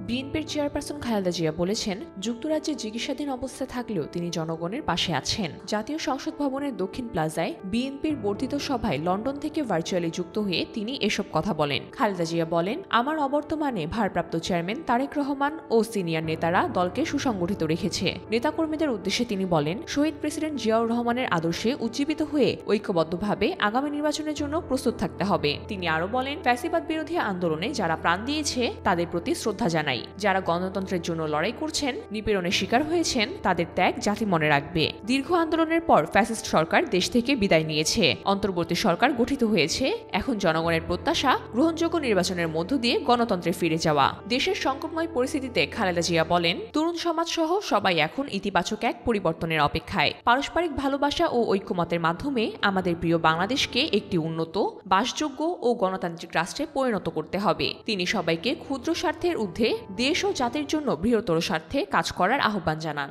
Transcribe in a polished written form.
বিএনপির চেয়ারপারসন খালেদা জিয়া বলেছেন, যুক্তরাজ্যে চিকিৎসাধীন অবস্থায় থাকলেও তিনি জনগণের পাশে আছেন। জাতীয় সংসদ ভবনের দক্ষিণ প্লাজায় বিএনপির বর্ধিত সভায় লন্ডন থেকে ভার্চুয়ালি যুক্ত হয়ে তিনি এসব কথা বলেন। খালেদা জিয়া বলেন, আমার অবর্তমানে ভারপ্রাপ্ত চেয়ারম্যান তারেক রহমান ও সিনিয়র নেতারা দলকে সুসংগঠিত রেখেছে। নেতাকর্মীদের উদ্দেশ্যে তিনি বলেন, শহীদ প্রেসিডেন্ট জিয়াউর রহমানের আদর্শে উজ্জীবিত হয়ে ঐক্যবদ্ধভাবে আগামী নির্বাচনের জন্য প্রস্তুত থাকতে হবে। তিনি আরও বলেন, ফ্যাসিবাদ বিরোধী আন্দোলনে যারা প্রাণ দিয়েছে তাদের প্রতি শ্রদ্ধা জানাই। যারা গণতন্ত্রের জন্য লড়াই করছেন, নিপীড়নের শিকার হয়েছেন, তাদের ত্যাগ জাতি মনে রাখবে। দীর্ঘ আন্দোলনের পর ফ্যাসিস্ট সরকার দেশ থেকে বিদায় নিয়েছে, অন্তর্বর্তী সরকার গঠিত হয়েছে। এখন জনগণের প্রত্যাশা গ্রহণযোগ্য নির্বাচনের মধ্য দিয়ে গণতন্ত্রে ফিরে যাওয়া। দেশের সংকটময় পরিস্থিতিতে খালেদা জিয়া বলেন, তরুণ সমাজ সহ সবাই এখন ইতিবাচক এক পরিবর্তনের অপেক্ষায়। পারস্পরিক ভালোবাসা ও ঐক্যমতের মাধ্যমে আমাদের প্রিয় বাংলাদেশকে একটি উন্নত, বাসযোগ্য ও গণতান্ত্রিক রাষ্ট্রে পরিণত করতে হবে। তিনি সবাইকে ক্ষুদ্র স্বার্থের ঊর্ধ্বে দেশ ও জাতির জন্য বৃহত্তর স্বার্থে কাজ করার আহ্বান জানান।